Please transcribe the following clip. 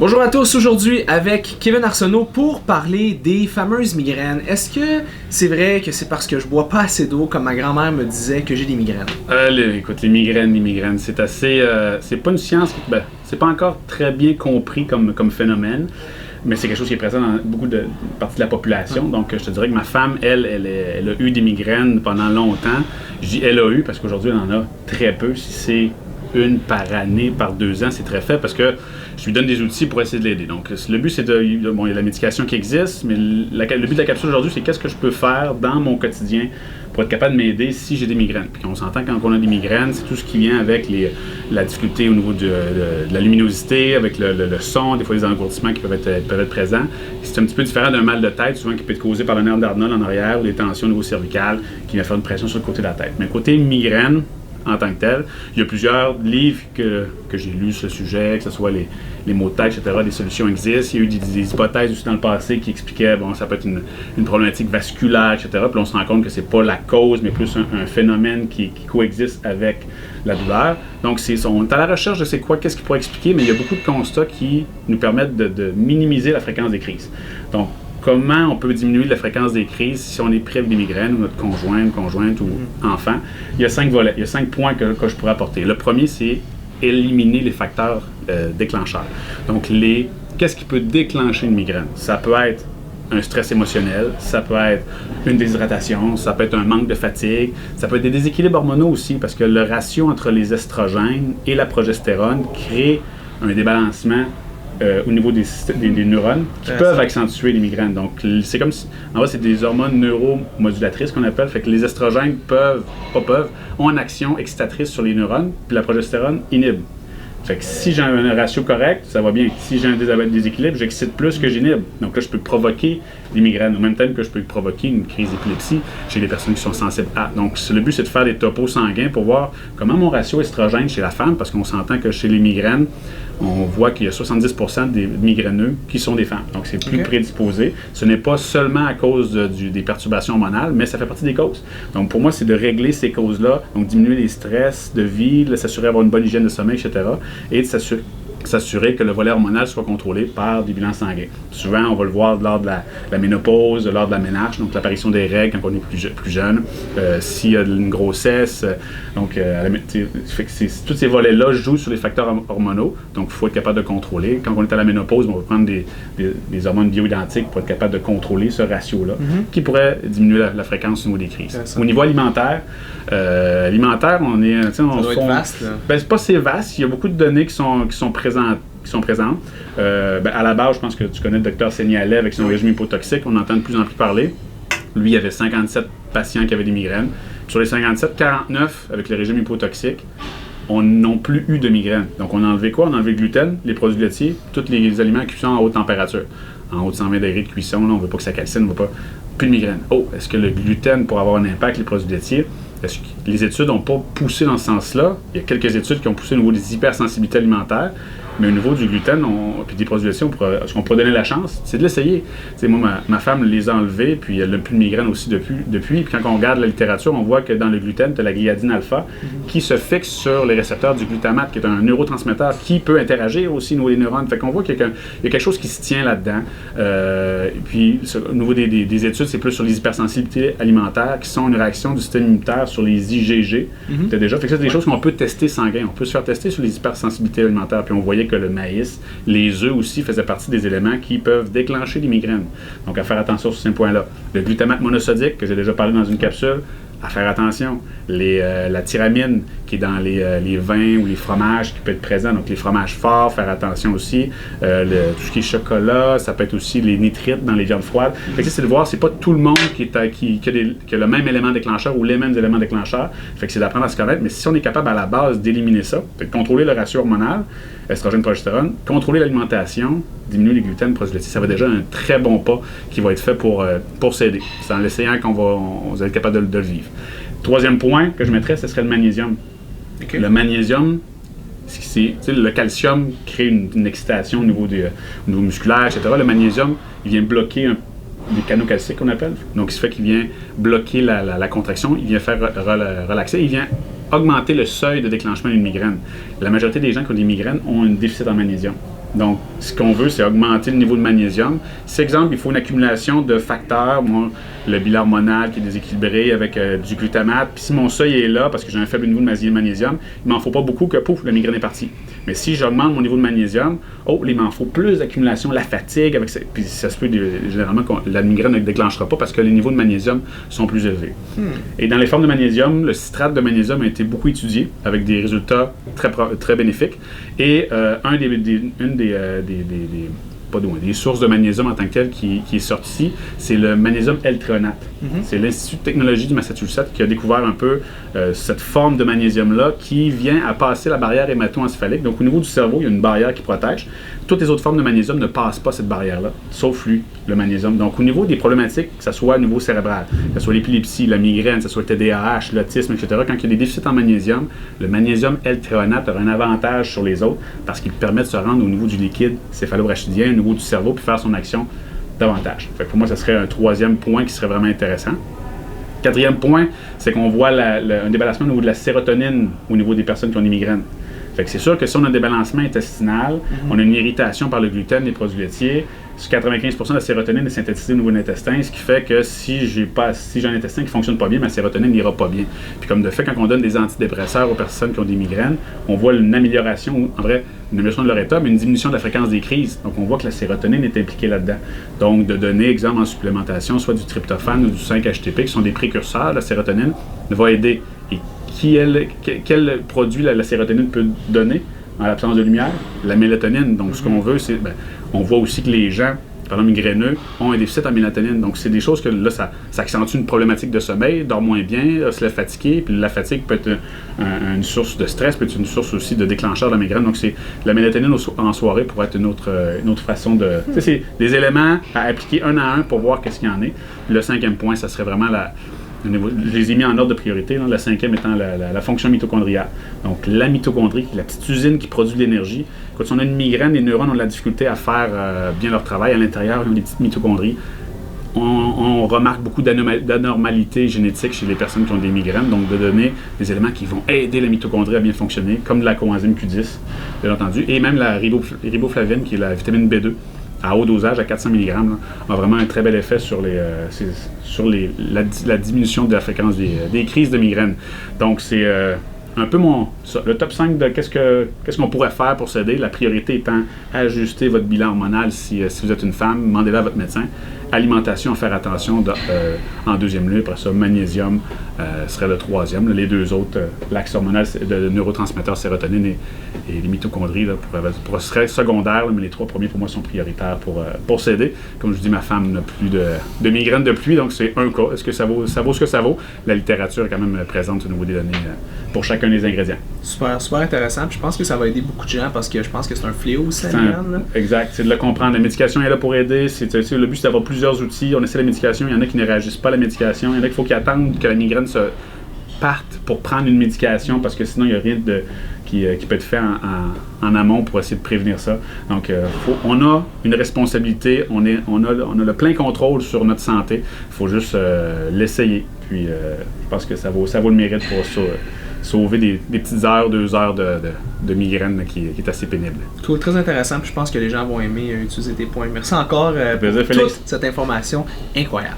Bonjour à tous, aujourd'hui avec Kevin Arsenault pour parler des fameuses migraines. Est-ce que c'est vrai que c'est parce que je bois pas assez d'eau, comme ma grand-mère me disait, que j'ai des migraines? Écoute, les migraines, c'est assez... c'est pas une science, c'est pas encore très bien compris comme phénomène, mais c'est quelque chose qui est présent dans beaucoup de parties de la population. Donc, je te dirais que ma femme, elle a eu des migraines pendant longtemps. Je dis elle a eu parce qu'aujourd'hui, elle en a très peu. Si c'est une par année, par 2 ans, c'est très faible parce que je lui donne des outils pour essayer de l'aider. Donc, le but, c'est bon, il y a la médication qui existe, mais le but de la capsule aujourd'hui, c'est qu'est-ce que je peux faire dans mon quotidien pour être capable de m'aider si j'ai des migraines. Puis on s'entend quand on a des migraines, c'est tout ce qui vient avec la difficulté au niveau de la luminosité, avec le son, des fois les engourdissements qui peuvent être présents. C'est un petit peu différent d'un mal de tête, souvent qui peut être causé par le nerf d'Arnold en arrière ou des tensions au niveau cervical qui vient faire une pression sur le côté de la tête. Mais côté migraine, en tant que tel. Il y a plusieurs livres que j'ai lus sur le sujet, que ce soit les maux de tête, etc. Des solutions existent. Il y a eu des hypothèses aussi dans le passé qui expliquaient, bon, ça peut être une problématique vasculaire, etc. Puis là, on se rend compte que c'est pas la cause, mais plus un phénomène qui coexiste avec la douleur. Donc, on est à la recherche de qu'est-ce qui pourrait expliquer, mais il y a beaucoup de constats qui nous permettent de minimiser la fréquence des crises. Donc, comment on peut diminuer la fréquence des crises si on est pris avec des migraines ou notre conjointe ou enfant? Il y a 5 volets, il y a 5 points que je pourrais apporter. Le premier, c'est éliminer les facteurs déclencheurs. Donc, qu'est-ce qui peut déclencher une migraine? Ça peut être un stress émotionnel, ça peut être une déshydratation, ça peut être un manque de fatigue, ça peut être des déséquilibres hormonaux aussi, parce que le ratio entre les estrogènes et la progestérone crée un débalancement au niveau des neurones qui peuvent accentuer les migraines. Donc, c'est comme si, en vrai, c'est des hormones neuromodulatrices qu'on appelle. Fait que les estrogènes ont une action excitatrice sur les neurones, puis la progestérone inhibe. Fait que si j'ai un ratio correct, ça va bien. Si j'ai un déséquilibre, j'excite plus que j'inhibe. Donc là, je peux provoquer des migraines, au même temps que je peux provoquer une crise d'épilepsie chez les personnes qui sont sensibles à. Donc, le but, c'est de faire des topos sanguins pour voir comment mon ratio estrogène chez la femme, parce qu'on s'entend que chez les migraines, on voit qu'il y a 70% des migraineux qui sont des femmes. Donc, c'est plus prédisposé. Ce n'est pas seulement à cause des perturbations hormonales, mais ça fait partie des causes. Donc, pour moi, c'est de régler ces causes-là, donc diminuer les stress de vie, s'assurer d'avoir une bonne hygiène de sommeil, etc. Et de s'assurer que le volet hormonal soit contrôlé par des bilans sanguins. Souvent, on va le voir lors de la ménopause, lors de la ménarche, donc l'apparition des règles quand on est plus jeune, s'il y a une grossesse. Donc, tous ces volets-là jouent sur les facteurs hormonaux, donc il faut être capable de contrôler. Quand on est à la ménopause, on va prendre des hormones bioidentiques pour être capable de contrôler ce ratio-là, qui pourrait diminuer la fréquence au niveau des crises. Au niveau alimentaire, on est... Ça doit être vaste, là. Ben, c'est pas si vaste. Il y a beaucoup de données qui sont présentes. À la base, je pense que tu connais le docteur Senialet avec son régime hypotoxique. On entend de plus en plus parler. Lui, il y avait 57 patients qui avaient des migraines. Sur les 57, 49 avec le régime hypotoxique n'ont plus eu de migraines. Donc, on a enlevé quoi? On a enlevé le gluten, les produits laitiers, tous les aliments cuisson en haute température. En haut de 120 degrés de cuisson, là, on ne veut pas que ça calcine, on ne veut pas. Plus de migraines. Est-ce que le gluten pourrait avoir un impact sur les produits laitiers? Est-ce que les études n'ont pas poussé dans ce sens-là? Il y a quelques études qui ont poussé au niveau des hypersensibilités alimentaires, mais au niveau du gluten, puis des produits laitiers, est-ce qu'on pourrait donner la chance? C'est de l'essayer. Moi, ma femme les a enlevés, puis elle n'a plus de migraine aussi depuis. Puis quand on regarde la littérature, on voit que dans le gluten, tu as la gliadine alpha qui se fixe sur les récepteurs du glutamate, qui est un neurotransmetteur qui peut interagir aussi au niveau des neurones. Fait qu'on voit qu'il y a quelque chose qui se tient là-dedans. Et puis, au niveau des études, c'est plus sur les hypersensibilités alimentaires qui sont une réaction du système immunitaire sur les IgG. Déjà. Fait que ça, c'est des choses qu'on peut tester sanguin. On peut se faire tester sur les hypersensibilités alimentaires. Puis on voyait que le maïs, les œufs aussi faisaient partie des éléments qui peuvent déclencher des migraines. Donc, à faire attention sur ces points-là. Le glutamate monosodique, que j'ai déjà parlé dans une capsule, à faire attention. La tyramine qui est dans les vins ou les fromages qui peut être présent, donc les fromages forts, faire attention aussi. Tout ce qui est chocolat, ça peut être aussi les nitrites dans les viandes froides. Fait que c'est de voir, c'est pas tout le monde qui a le même élément déclencheur ou les mêmes éléments déclencheurs. Fait que c'est d'apprendre à se connaître, mais si on est capable à la base d'éliminer ça, de contrôler le ratio hormonal, estrogène, progestérone, contrôler l'alimentation, diminuer les gluten, produits laitiers, ça va déjà un très bon pas qui va être fait pour s'aider. C'est en l'essayant qu'on va être capable de le vivre. Troisième point que je mettrais, ce serait le magnésium. Okay. Le magnésium, le calcium crée une excitation au niveau musculaire, etc. Le magnésium, il vient bloquer des canaux calciques qu'on appelle. Donc, ce fait qu'il vient bloquer la contraction, il vient faire relaxer, il vient augmenter le seuil de déclenchement d'une migraine. La majorité des gens qui ont des migraines ont un déficit en magnésium. Donc, ce qu'on veut, c'est augmenter le niveau de magnésium. Si, exemple, il faut une accumulation de facteurs, moi, le bilan hormonal qui est déséquilibré avec du glutamate, puis si mon seuil est là, parce que j'ai un faible niveau de magnésium, il m'en faut pas beaucoup que, pouf, la migraine est partie. Mais si j'augmente mon niveau de magnésium, il m'en faut plus d'accumulation, la fatigue, puis ça se peut, généralement, la migraine ne déclenchera pas parce que les niveaux de magnésium sont plus élevés. Et dans les formes de magnésium, le citrate de magnésium a été beaucoup étudié avec des résultats très bénéfiques. Et une des sources de magnésium en tant que telle qui est sortie, c'est le magnésium L-thréonate. C'est l'Institut de technologie du Massachusetts qui a découvert un peu cette forme de magnésium-là qui vient à passer la barrière hémato-encéphalique. Donc au niveau du cerveau, il y a une barrière qui protège. Toutes les autres formes de magnésium ne passent pas cette barrière-là, sauf lui, le magnésium. Donc au niveau des problématiques, que ce soit au niveau cérébral, que ce soit l'épilepsie, la migraine, que ce soit le TDAH, l'autisme, etc., quand il y a des déficits en magnésium, le magnésium L-thréonate aura un avantage sur les autres parce qu'il permet de se rendre au niveau du liquide céphalo-rachidien, au niveau du cerveau, puis faire son action davantage. Fait que pour moi, ça serait un troisième point qui serait vraiment intéressant. Quatrième point, c'est qu'on voit un débalancement au niveau de la sérotonine au niveau des personnes qui ont des migraines. Fait que c'est sûr que si on a un débalancement intestinal, on a une irritation par le gluten, les produits laitiers, 95% de la sérotonine est synthétisée au niveau de l'intestin, ce qui fait que si j'ai un intestin qui ne fonctionne pas bien, ma sérotonine n'ira pas bien. Puis comme de fait, quand on donne des antidépresseurs aux personnes qui ont des migraines, on voit une amélioration, ou en vrai, une amélioration de leur état, mais une diminution de la fréquence des crises. Donc on voit que la sérotonine est impliquée là-dedans. Donc de donner, exemple en supplémentation, soit du tryptophane ou du 5-HTP, qui sont des précurseurs de la sérotonine, va aider. Et quel produit la sérotonine peut donner en l'absence de lumière? La mélatonine. Donc ce qu'on veut, c'est... on voit aussi que les gens, par exemple migraineux, ont un déficit en mélatonine. Donc c'est des choses que là, ça accentue une problématique de sommeil, dort moins bien, se lève fatigué, puis la fatigue peut être une source de stress, peut être une source aussi de déclencheur de la migraine. Donc c'est la mélatonine en soirée pourrait être une autre façon de... Tu sais, c'est des éléments à appliquer un à un pour voir qu'est-ce qu'il y en est. Puis le cinquième point, ça serait vraiment je les ai mis en ordre de priorité, le cinquième étant la fonction mitochondriale. Donc la mitochondrie, la petite usine qui produit de l'énergie. Quand on a une migraine, les neurones ont de la difficulté à faire bien leur travail. À l'intérieur, ils ont des petites mitochondries. On remarque beaucoup d'anormalités génétiques chez les personnes qui ont des migraines, donc de donner des éléments qui vont aider la mitochondrie à bien fonctionner, comme de la coenzyme Q10, bien entendu, et même la riboflavine, qui est la vitamine B2, à haut dosage, à 400 mg, a vraiment un très bel effet sur la diminution de la fréquence des crises de migraine. Donc, c'est un peu le top 5 de qu'est-ce qu'on pourrait faire pour s'aider. La priorité étant ajuster votre bilan hormonal si vous êtes une femme, demandez-le à votre médecin. Alimentation, faire attention en deuxième lieu. Après ça, magnésium serait le troisième. Les deux autres, l'axe hormonal de neurotransmetteurs, sérotonine et les mitochondries, seraient secondaires, mais les trois premiers pour moi sont prioritaires pour s'aider. Comme je vous dis, ma femme n'a plus de migraine de pluie, donc c'est un cas. Est-ce que ça vaut ce que ça vaut? La littérature est quand même présente au niveau des données pour chacun des ingrédients. Super, super intéressant. Puis je pense que ça va aider beaucoup de gens parce que je pense que c'est un fléau aussi, la migraine. Exact, c'est de le comprendre. La médication est là pour aider. Le but, c'est d'avoir plusieurs outils. On essaie la médication. Il y en a qui ne réagissent pas à la médication. Il y en a qu'il faut qu'ils attendent que la migraine se parte pour prendre une médication parce que sinon, il n'y a rien qui peut être fait en amont pour essayer de prévenir ça. Donc, on a une responsabilité. On a le plein contrôle sur notre santé. Il faut juste l'essayer. Puis, je pense que ça vaut le mérite pour sauver des petites heures, 2 heures de migraine qui est assez pénible. Cool, très intéressant. Puis je pense que les gens vont aimer utiliser tes points. Merci encore pour toute cette information incroyable.